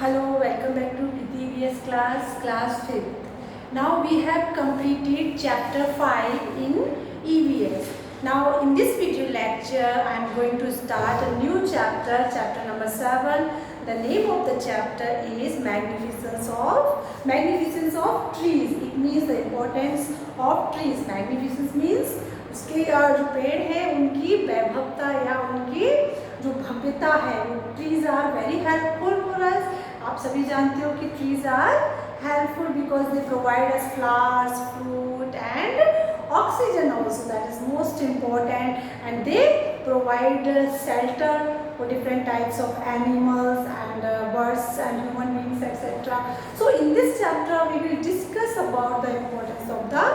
Hello, welcome back to EVS class 5th. Now we have completed chapter 5 in EVS. Now in this video lecture, I am going to start a new chapter, chapter number 7. The name of the chapter is Magnificence of Trees. It means the importance of trees. Magnificence means उसके जो पेड़ है उनकी वैभवता या उनकी जो भव्यता है वो trees are very helpful for us. आप सभी जानते हो कि trees are helpful because they provide us flowers, fruit and oxygen also. That is most important and they provide shelter for different types of animals and birds and human beings, etc. So in this chapter we will discuss about the importance of the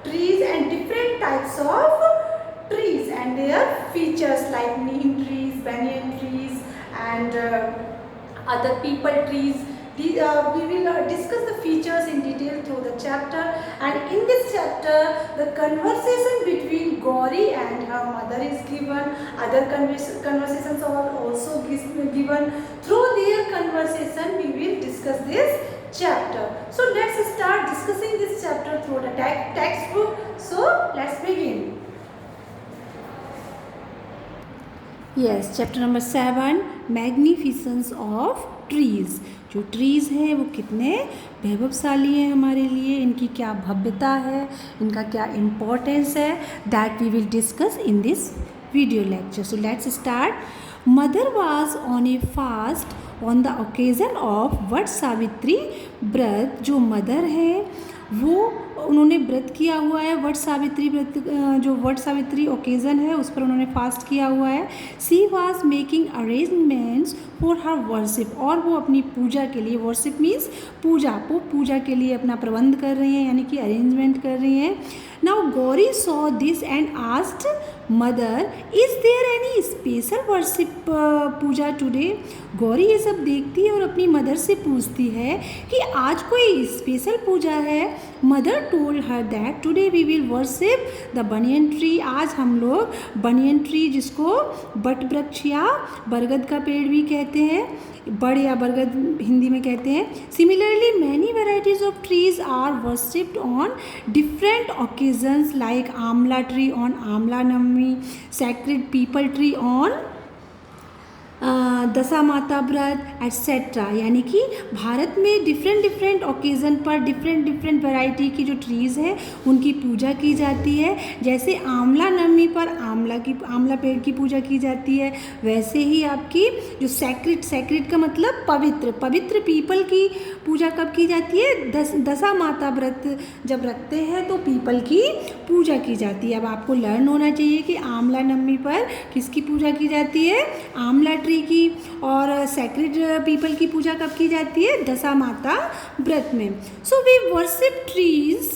trees and different types of trees and their features like neem trees, banyan trees and other peepal trees. We will discuss the features in detail through the chapter, and in this chapter the conversation between Gauri and her mother is given. Other conversations are also given. Through their conversation we will discuss this chapter. So let's start discussing this chapter through the textbook. So let's begin. Yes, chapter number 7, Magnificence of Trees. जो trees हैं वो कितने वैभवशाली हैं हमारे लिए, इनकी क्या भव्यता है, इनका क्या इम्पोर्टेंस है, that we will discuss in this video lecture. So let's start. Mother was on a fast on the occasion of Vat Savitri Vrat. जो मदर है वो उन्होंने व्रत किया हुआ है, वट सावित्री व्रत, जो वट सावित्री ओकेज़न है उस पर उन्होंने फास्ट किया हुआ है. She was making arrangements for her worship. और वो अपनी पूजा के लिए, वर्शिप मीन्स पूजा, वो पूजा के लिए अपना प्रबंध कर रही हैं, यानी कि अरेंजमेंट कर रही हैं. Now Gauri saw this and asked mother is there any special worship puja today. Gauri ये सब देखती है और अपनी मदर से पूछती है कि आज कोई स्पेशल पूजा है. Mother told her that today we will worship the banyan tree. आज हम लोग बनियन ट्री, जिसको बट वृक्ष या बरगद का पेड़ भी कहते हैं, बड़ या बरगद हिंदी में कहते हैं. Similarly many varieties of trees are worshipped on different occasions like amla tree on Amla Navami, sacred peepal tree on Dasha Mata Vrat etcetera. यानी कि भारत में डिफरेंट ओकेज़न पर डिफरेंट वैरायटी की जो ट्रीज़ है उनकी पूजा की जाती है. जैसे आंवला नवमी पर आंवला पेड़ की पूजा की जाती है, वैसे ही आपकी जो सैक्रेड का मतलब पवित्र पीपल की पूजा कब की जाती है, दशा माता व्रत जब रखते हैं तो पीपल की पूजा की जाती है. अब आपको लर्न होना चाहिए कि आंवला नवमी पर किसकी पूजा की जाती है, आंवला ट्री की. और सैक्रेड पीपल की पूजा कब की जाती है, दशा माता व्रत में. So we worship trees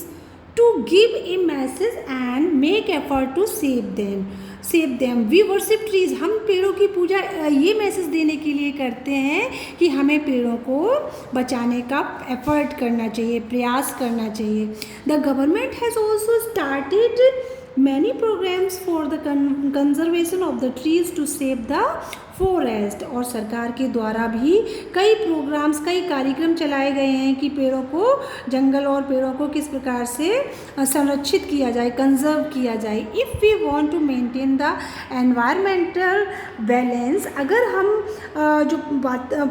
to give a message and make effort to save them. We worship trees. हम पेड़ों की पूजा ये मैसेज देने के लिए करते हैं कि हमें पेड़ों को बचाने का एफर्ट करना चाहिए, प्रयास करना चाहिए. The government has also started many programs for the conservation of the trees to save the forest. और सरकार के द्वारा भी कई प्रोग्राम्स, कई कार्यक्रम चलाए गए हैं कि पेड़ों को, जंगल और पेड़ों को किस प्रकार से संरक्षित किया जाए, कंजर्व किया जाए. If we want to maintain the environmental balance. अगर हम जो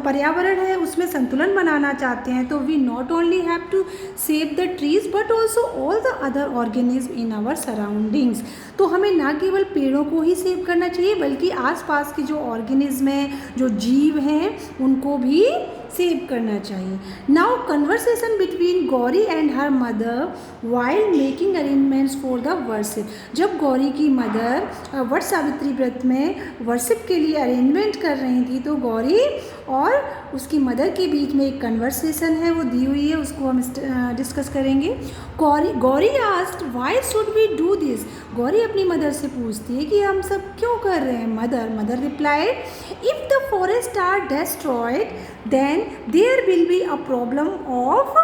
पर्यावरण है उसमें संतुलन बनाना चाहते हैं तो we not only have to save the trees but also all the other organism in our surroundings. तो हमें ना केवल पेड़ों को ही सेव करना चाहिए बल्कि आसपास की जो ऑर्गेनिज्म हैं, जो जीव हैं, उनको भी सेव करना चाहिए. Now conversation between Gauri and her mother while making arrangements for the worship. जब गौरी की मदर वट सावित्री व्रत में वर्शिप के लिए अरेंजमेंट कर रही थी तो गौरी और उसकी मदर के बीच में एक कन्वर्सेशन है, वो दी हुई है, उसको हम डिस्कस करेंगे. Gauri asked why should we do this. Gauri अपनी मदर से पूछती है कि हम सब क्यों कर रहे हैं. Mother replied if the forest are destroyed then there will be a problem of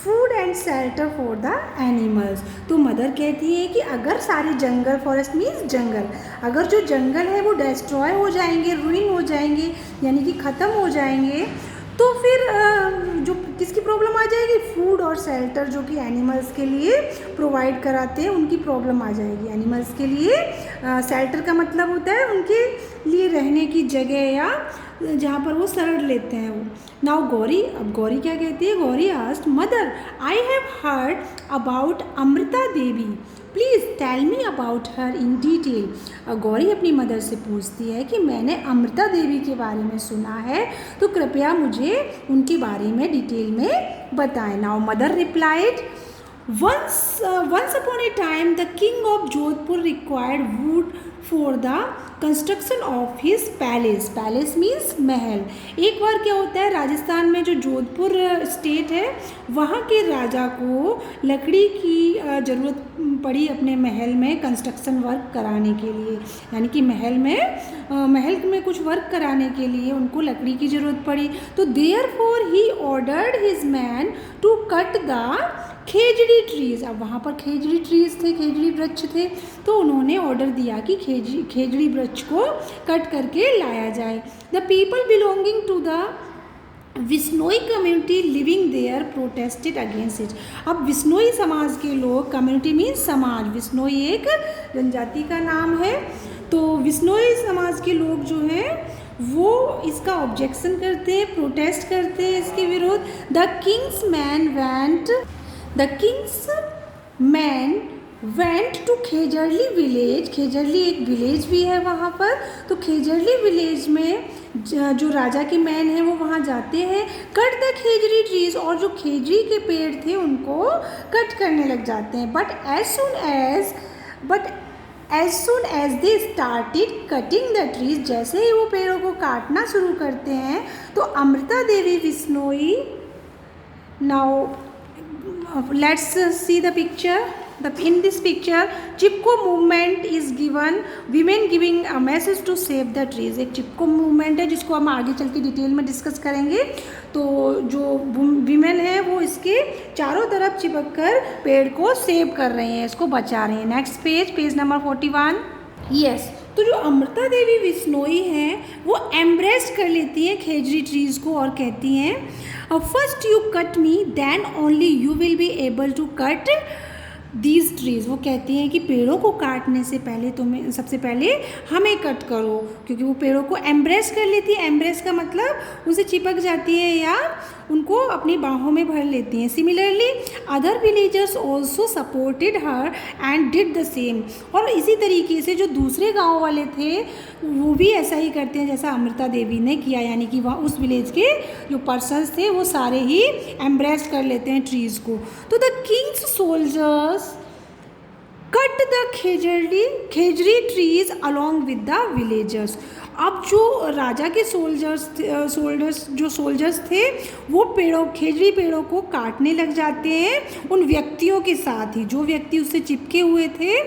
food and shelter for the animals. तो मदर कहती है कि अगर सारे जंगल, फॉरेस्ट मीन्स जंगल, अगर जो जंगल है वो डिस्ट्रॉय हो जाएंगे, रूइन हो जाएंगे, यानी कि ख़त्म हो जाएंगे, तो फिर जो किसकी प्रॉब्लम आ जाएगी, फूड और शेल्टर जो कि एनिमल्स के लिए प्रोवाइड कराते हैं उनकी प्रॉब्लम आ जाएगी। एनिमल्स के लिए शेल्टर का मतलब होता है उनके लिए रहने की जगह या जहाँ पर वो शरण लेते हैं वो। नाउ गौरी, अब गौरी क्या कहती है, Gauri asked mother I have heard about Amrita Devi, please tell me about her in detail. Gauri अपनी मदर से पूछती है कि मैंने अमृता देवी के बारे में सुना है, तो कृपया मुझे उनके बारे में डिटेल में बताएं। Now mother replied once upon a time the king of Jodhpur required wood for the construction of his palace. Palace means महल। एक बार क्या होता है, राजस्थान में जो जोधपुर स्टेट है वहाँ के राजा को लकड़ी की ज़रूरत पड़ी अपने महल में कंस्ट्रक्शन वर्क कराने के लिए, यानी कि महल में कुछ वर्क कराने के लिए उनको लकड़ी की ज़रूरत पड़ी। तो therefore he ordered his man to cut the khejri trees. अब वहाँ पर खेजड़ी ट्रीज़ थे, खेजड़ी वृक्ष थे, तो उन्होंने ऑर्डर दिया कि खेजड़ी वृक्ष को कट करके लाया जाए। The people belonging to the Bishnoi community living there protested against it. अब विश्नोई समाज के लोग, कम्युनिटी मीन्स समाज, विश्नोई एक जनजाति का नाम है, तो विश्नोई समाज के लोग जो हैं वो इसका ऑब्जेक्शन करते हैं, प्रोटेस्ट करते हैं इसके विरोध। The king's man went to Khejarli village. Khejarli एक विलेज भी है वहाँ पर, तो खेजरली विलेज में जो राजा के मैन हैं वो वहाँ जाते हैं, कट द खेजरी ट्रीज, और जो खेजरी के पेड़ थे उनको कट करने लग जाते हैं। But as soon as they started cutting the trees, जैसे ही वो पेड़ों को काटना शुरू करते हैं तो Amrita Devi Bishnoi, now let's see the picture. In this picture Chipko movement is given, women giving a message to save the trees। एक चिपको movement है जिसको हम आगे चल के डिटेल में डिस्कस करेंगे। तो जो women है वो इसके चारों तरफ चिपक कर पेड़ को सेव कर रही हैं, इसको बचा रही हैं। Next page number 41। यस, तो जो अमृता देवी विश्नोई हैं वो एम्ब्रेस कर लेती हैं खेजड़ी ट्रीज़ को और कहती हैं first you cut me then only you will be able to cut these trees. वो कहती हैं कि पेड़ों को काटने से पहले तुम्हें सबसे पहले हमें कट करो, क्योंकि वो पेड़ों को एम्ब्रेस कर लेती है। एम्ब्रेस का मतलब उसे चिपक जाती है या उनको अपनी बाहों में भर लेती हैं। Similarly other villagers also supported her and did the same. और इसी तरीके से जो दूसरे गाँव वाले थे वो भी ऐसा ही करते हैं जैसा अमृता देवी ने किया, यानी कि वहाँ उस विलेज के जो पर्सन्स थे वो सारे ही एम्ब्रेस कर लेते हैं ट्रीज़ को। तो the king's soldiers cut the khejri trees along with the villagers. अब जो राजा के सोल्जर्स थे वो खेजड़ी पेड़ों को काटने लग जाते हैं उन व्यक्तियों के साथ ही, जो व्यक्ति उससे चिपके हुए थे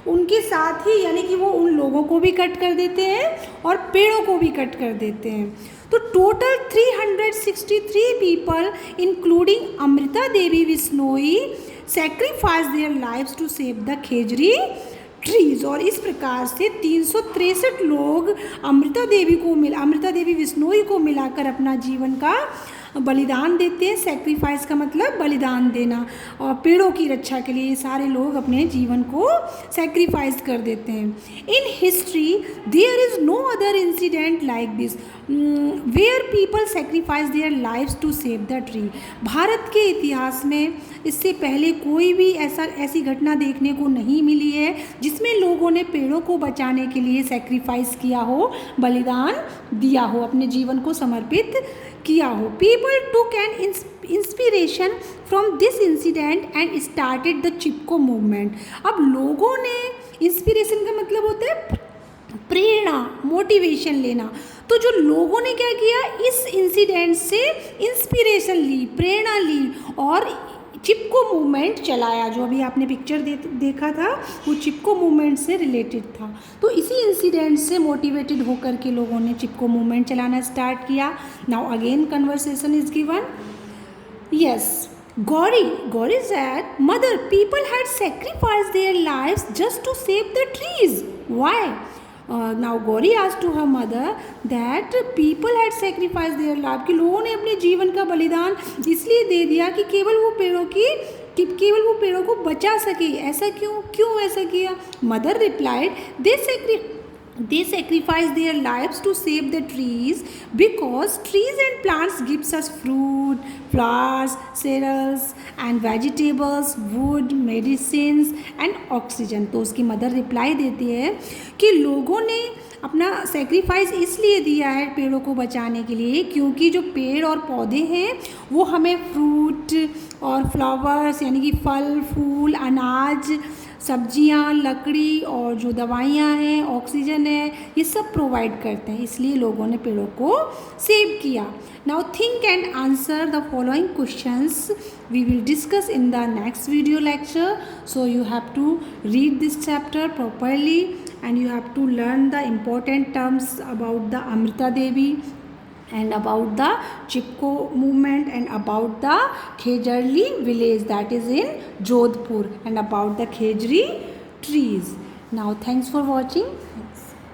उनके साथ ही, यानी कि वो उन लोगों को भी कट कर देते हैं और पेड़ों को भी कट कर देते हैं। तो total 363 people including Amrita Devi Bishnoi sacrifice their lives to save the khejri trees. और इस प्रकार से 363 लोग अमृता देवी विश्नोई को मिलाकर अपना जीवन का बलिदान देते हैं। सेक्रीफाइस का मतलब बलिदान देना, और पेड़ों की रक्षा के लिए सारे लोग अपने जीवन को सेक्रीफाइस कर देते हैं। In history there is no other incident like this where people sacrifice their lives to save the tree. Bharat के इतिहास में इससे पहले कोई भी ऐसी घटना देखने को नहीं मिली है जिसमें लोगों ने पेड़ों को बचाने के लिए सेक्रीफाइस किया हो, बलिदान दिया हो, अपने जीवन को समर्पित किया हो। People took an inspiration from this incident and started the Chipko movement. अब लोगों ने, इंस्पिरेशन का मतलब होता है प्रेरणा, मोटिवेशन लेना। तो जो लोगों ने क्या किया, इस इंसिडेंट से इंस्पिरेशन ली, प्रेरणा ली और चिपको मूवमेंट चलाया। जो अभी आपने पिक्चर देखा था वो चिपको मूवमेंट से रिलेटेड था। तो इसी इंसिडेंट से मोटिवेटेड होकर के लोगों ने चिपको मूवमेंट चलाना स्टार्ट किया। Now again conversation is given. Yes, Gauri said, Mother, people had sacrificed their lives just to save the trees. Why? Now Gauri asked to her mother that people had sacrifice their life, कि लोगों ने अपने जीवन का बलिदान इसलिए दे दिया कि केवल वो पेड़ों को बचा सके। ऐसा क्यों ऐसा किया? Mother replied, they sacrifice their lives to save the trees because trees and plants gives us fruit, flowers, cereals and vegetables, wood, medicines and oxygen। तो उसकी मदर रिप्लाई देती है कि लोगों ने अपना सेक्रीफाइस इसलिए दिया है पेड़ों को बचाने के लिए क्योंकि जो पेड़ और पौधे हैं वो हमें फ्रूट और फ्लावर्स यानी कि फल फूल, अनाज, सब्जियां, लकड़ी और जो दवाइयां हैं, ऑक्सीजन है, ये सब प्रोवाइड करते हैं, इसलिए लोगों ने पेड़ों को सेव किया। Now think and answer the following questions we will discuss in the next video lecture. So you have to read this chapter properly and you have to learn the important terms about the Amrita Devi and about the Chipko movement and about the Khejarli village that is in Jodhpur and about the Khejri trees. Now thanks for watching.